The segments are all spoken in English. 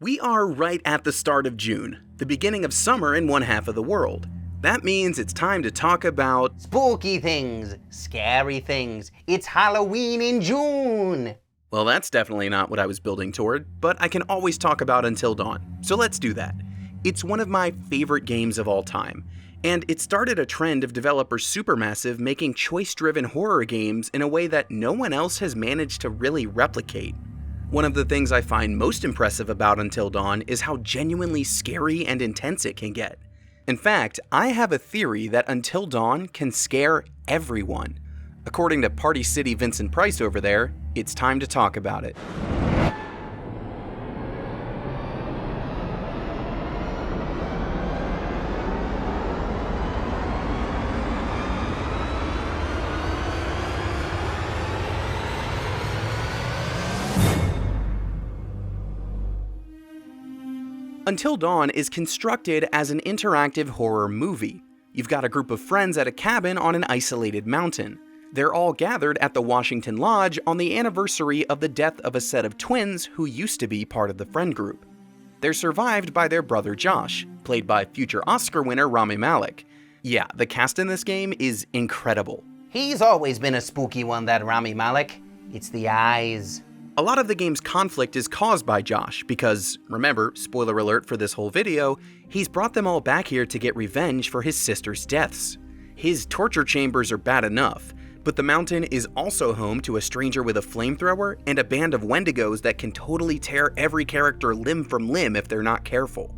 We are right at the start of June, the beginning of summer in one half of the world. That means it's time to talk about spooky things, scary things. It's Halloween in June! Well, that's definitely not what I was building toward, but I can always talk about Until Dawn, so let's do that. It's one of my favorite games of all time, and it started a trend of developer Supermassive making choice-driven horror games in a way that no one else has managed to really replicate. One of the things I find most impressive about Until Dawn is how genuinely scary and intense it can get. In fact, I have a theory that Until Dawn can scare everyone. According to Party City Vincent Price over there, it's time to talk about it. Until Dawn is constructed as an interactive horror movie. You've got a group of friends at a cabin on an isolated mountain. They're all gathered at the Washington Lodge on the anniversary of the death of a set of twins who used to be part of the friend group. They're survived by their brother Josh, played by future Oscar winner Rami Malek. Yeah, the cast in this game is incredible. He's always been a spooky one, that Rami Malek. It's the eyes. A lot of the game's conflict is caused by Josh because, remember, spoiler alert for this whole video, he's brought them all back here to get revenge for his sister's deaths. His torture chambers are bad enough, but the mountain is also home to a stranger with a flamethrower and a band of Wendigos that can totally tear every character limb from limb if they're not careful.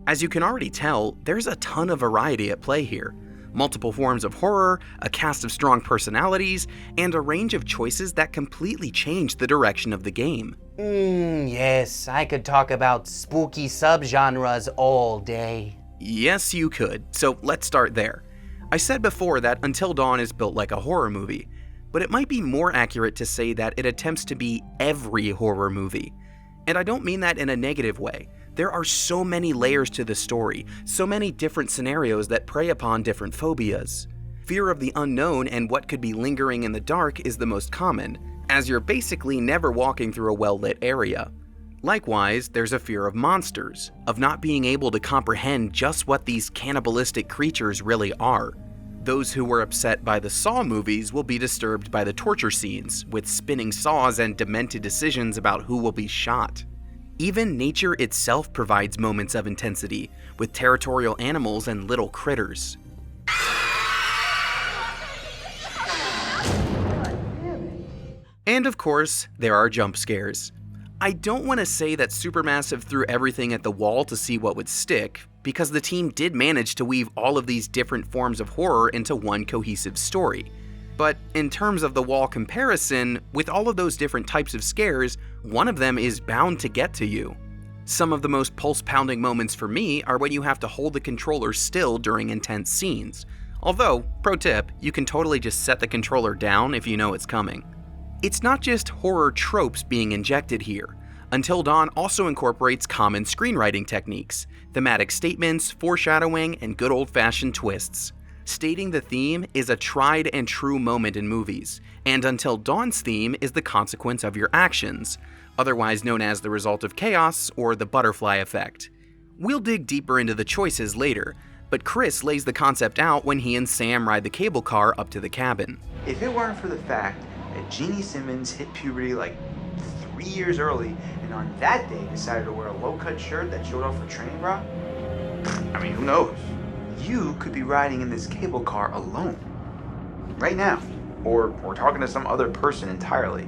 As you can already tell, there's a ton of variety at play here. Multiple forms of horror, a cast of strong personalities, and a range of choices that completely change the direction of the game. Yes, I could talk about spooky subgenres all day. Yes, you could, so let's start there. I said before that Until Dawn is built like a horror movie, but it might be more accurate to say that it attempts to be every horror movie. And I don't mean that in a negative way. There are so many layers to the story, so many different scenarios that prey upon different phobias. Fear of the unknown and what could be lingering in the dark is the most common, as you're basically never walking through a well-lit area. Likewise, there's a fear of monsters, of not being able to comprehend just what these cannibalistic creatures really are. Those who were upset by the Saw movies will be disturbed by the torture scenes, with spinning saws and demented decisions about who will be shot. Even nature itself provides moments of intensity, with territorial animals and little critters. And of course, there are jump scares. I don't want to say that Supermassive threw everything at the wall to see what would stick, because the team did manage to weave all of these different forms of horror into one cohesive story. But in terms of the wall comparison, with all of those different types of scares, one of them is bound to get to you. Some of the most pulse-pounding moments for me are when you have to hold the controller still during intense scenes. Although, pro tip, you can totally just set the controller down if you know it's coming. It's not just horror tropes being injected here. Until Dawn also incorporates common screenwriting techniques, thematic statements, foreshadowing, and good old-fashioned twists. Stating the theme is a tried and true moment in movies, and Until Dawn's theme is the consequence of your actions, otherwise known as the result of chaos or the butterfly effect. We'll dig deeper into the choices later, but Chris lays the concept out when he and Sam ride the cable car up to the cabin. If it weren't for the fact that Jeannie Simmons hit puberty like 3 years early, and on that day decided to wear a low-cut shirt that showed off her training bra, I mean, who knows? You could be riding in this cable car alone, right now, or talking to some other person entirely.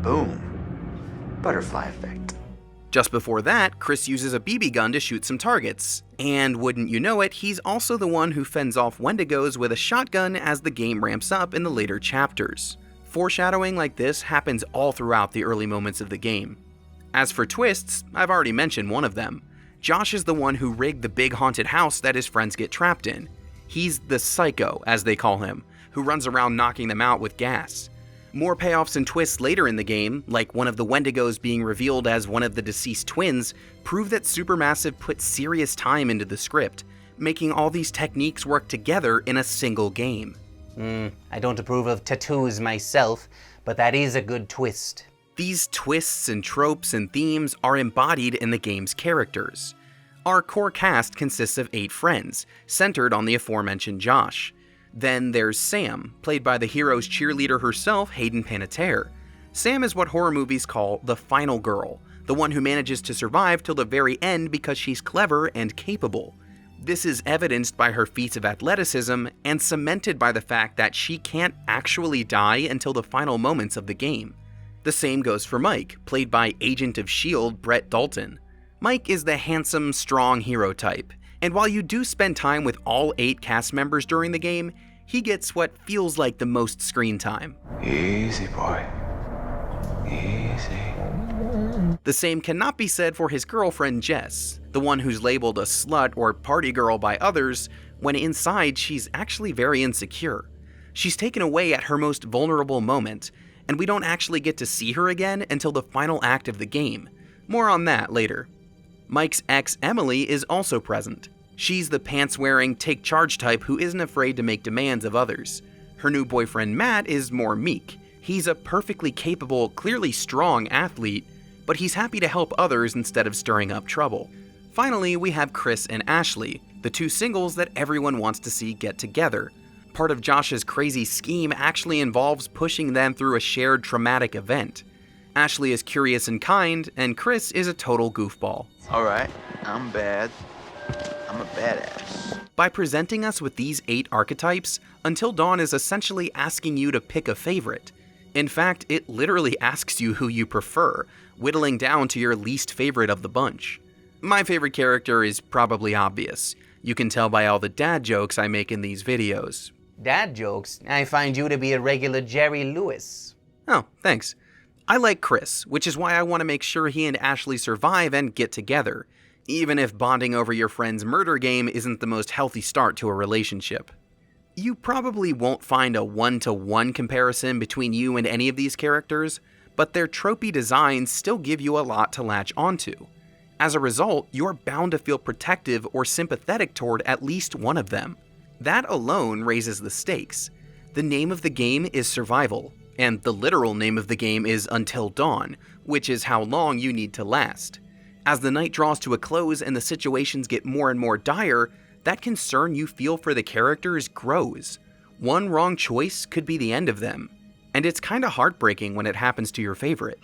Boom. Butterfly effect. Just before that, Chris uses a BB gun to shoot some targets, and wouldn't you know it, he's also the one who fends off Wendigos with a shotgun as the game ramps up in the later chapters. Foreshadowing like this happens all throughout the early moments of the game. As for twists, I've already mentioned one of them. Josh is the one who rigged the big haunted house that his friends get trapped in. He's the psycho, as they call him, who runs around knocking them out with gas. More payoffs and twists later in the game, like one of the Wendigos being revealed as one of the deceased twins, prove that Supermassive put serious time into the script, making all these techniques work together in a single game. I don't approve of tattoos myself, but that is a good twist. These twists and tropes and themes are embodied in the game's characters. Our core cast consists of 8 friends, centered on the aforementioned Josh. Then there's Sam, played by the hero's cheerleader herself, Hayden Panettiere. Sam is what horror movies call the final girl, the one who manages to survive till the very end because she's clever and capable. This is evidenced by her feats of athleticism and cemented by the fact that she can't actually die until the final moments of the game. The same goes for Mike, played by Agent of S.H.I.E.L.D. Brett Dalton. Mike is the handsome, strong hero type, and while you do spend time with all 8 cast members during the game, he gets what feels like the most screen time. Easy, boy. Easy. The same cannot be said for his girlfriend Jess, the one who's labeled a slut or party girl by others, when inside she's actually very insecure. She's taken away at her most vulnerable moment, and we don't actually get to see her again until the final act of the game. More on that later. Mike's ex, Emily, is also present. She's the pants-wearing, take-charge type who isn't afraid to make demands of others. Her new boyfriend, Matt, is more meek. He's a perfectly capable, clearly strong athlete, but he's happy to help others instead of stirring up trouble. Finally, we have Chris and Ashley, the 2 singles that everyone wants to see get together. Part of Josh's crazy scheme actually involves pushing them through a shared traumatic event. Ashley is curious and kind, and Chris is a total goofball. Alright, I'm bad. I'm a badass. By presenting us with these 8 archetypes, Until Dawn is essentially asking you to pick a favorite. In fact, it literally asks you who you prefer, whittling down to your least favorite of the bunch. My favorite character is probably obvious. You can tell by all the dad jokes I make in these videos. Dad jokes? I find you to be a regular Jerry Lewis. Oh, thanks. I like Chris, which is why I want to make sure he and Ashley survive and get together, even if bonding over your friend's murder game isn't the most healthy start to a relationship. You probably won't find a one-to-one comparison between you and any of these characters, but their tropey designs still give you a lot to latch onto. As a result, you're bound to feel protective or sympathetic toward at least one of them. That alone raises the stakes. The name of the game is survival, and the literal name of the game is Until Dawn, which is how long you need to last. As the night draws to a close and the situations get more and more dire, that concern you feel for the characters grows. One wrong choice could be the end of them, and it's kinda heartbreaking when it happens to your favorite.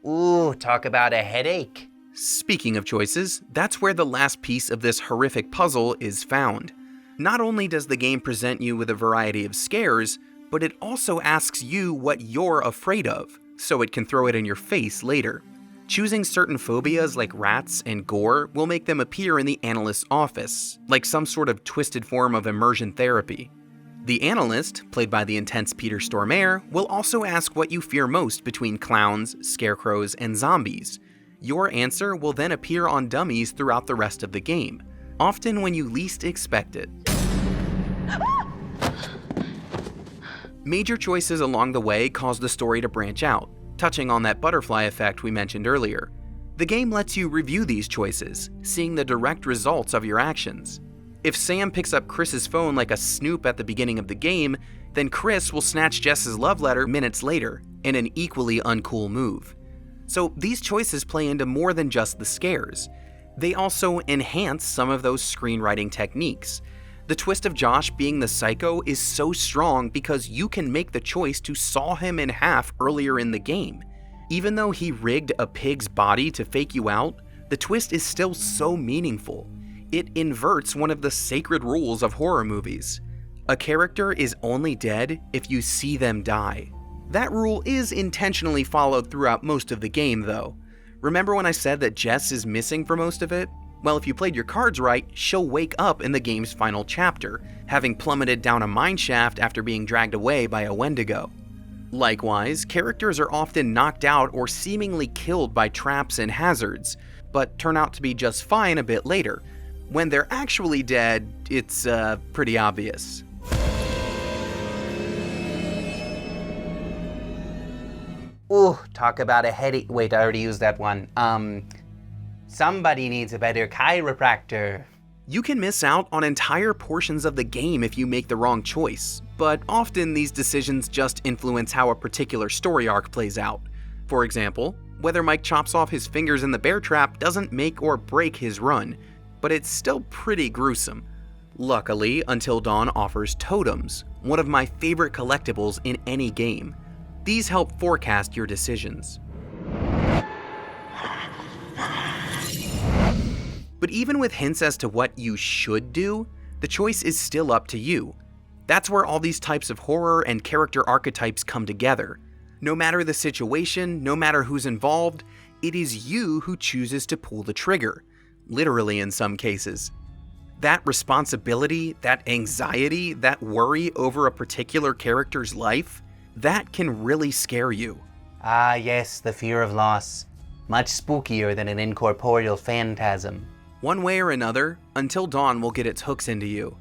Ooh, talk about a headache. Speaking of choices, that's where the last piece of this horrific puzzle is found. Not only does the game present you with a variety of scares, but it also asks you what you're afraid of, so it can throw it in your face later. Choosing certain phobias like rats and gore will make them appear in the analyst's office, like some sort of twisted form of immersion therapy. The analyst, played by the intense Peter Stormare, will also ask what you fear most between clowns, scarecrows, and zombies. Your answer will then appear on dummies throughout the rest of the game, often when you least expect it. Major choices along the way cause the story to branch out, touching on that butterfly effect we mentioned earlier. The game lets you review these choices, seeing the direct results of your actions. If Sam picks up Chris's phone like a snoop at the beginning of the game, then Chris will snatch Jess's love letter minutes later, in an equally uncool move. So these choices play into more than just the scares. They also enhance some of those screenwriting techniques. The twist of Josh being the psycho is so strong because you can make the choice to saw him in half earlier in the game. Even though he rigged a pig's body to fake you out, the twist is still so meaningful. It inverts one of the sacred rules of horror movies. A character is only dead if you see them die. That rule is intentionally followed throughout most of the game, though. Remember when I said that Jess is missing for most of it? Well, if you played your cards right, she'll wake up in the game's final chapter, having plummeted down a mine shaft after being dragged away by a Wendigo. Likewise, characters are often knocked out or seemingly killed by traps and hazards, but turn out to be just fine a bit later. When they're actually dead, it's pretty obvious. Ooh, talk about a headache. Wait, I already used that one. Somebody needs a better chiropractor. You can miss out on entire portions of the game if you make the wrong choice, but often these decisions just influence how a particular story arc plays out. For example, whether Mike chops off his fingers in the bear trap doesn't make or break his run, but it's still pretty gruesome. Luckily, Until Dawn offers totems, one of my favorite collectibles in any game. These help forecast your decisions. But even with hints as to what you should do, the choice is still up to you. That's where all these types of horror and character archetypes come together. No matter the situation, no matter who's involved, it is you who chooses to pull the trigger, literally in some cases. That responsibility, that anxiety, that worry over a particular character's life, that can really scare you. Ah yes, the fear of loss. Much spookier than an incorporeal phantasm. One way or another, Until Dawn will get its hooks into you.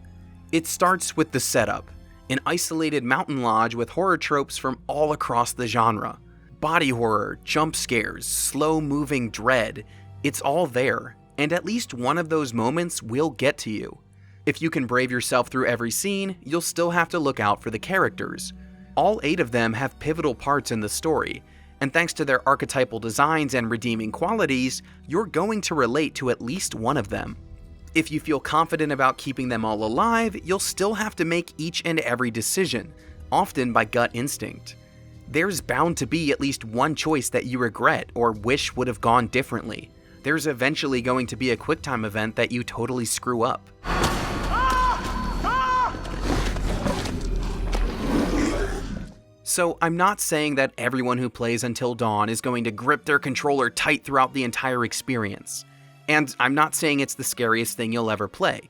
It starts with the setup, an isolated mountain lodge with horror tropes from all across the genre. Body horror, jump scares, slow-moving dread, it's all there, and at least one of those moments will get to you. If you can brave yourself through every scene, you'll still have to look out for the characters. All 8 of them have pivotal parts in the story, and thanks to their archetypal designs and redeeming qualities, you're going to relate to at least one of them. If you feel confident about keeping them all alive, you'll still have to make each and every decision, often by gut instinct. There's bound to be at least one choice that you regret or wish would have gone differently. There's eventually going to be a QuickTime event that you totally screw up. So I'm not saying that everyone who plays Until Dawn is going to grip their controller tight throughout the entire experience. And I'm not saying it's the scariest thing you'll ever play.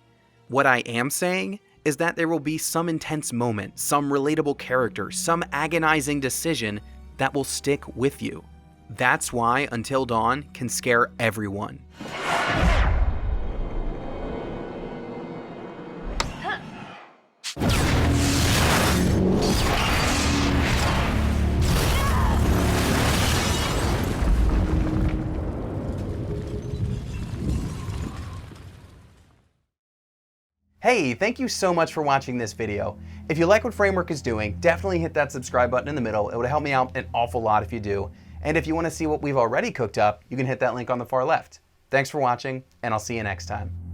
What I am saying is that there will be some intense moment, some relatable character, some agonizing decision that will stick with you. That's why Until Dawn can scare everyone. Hey, thank you so much for watching this video. If you like what Framework is doing, definitely hit that subscribe button in the middle. It would help me out an awful lot if you do. And if you want to see what we've already cooked up, you can hit that link on the far left. Thanks for watching, and I'll see you next time.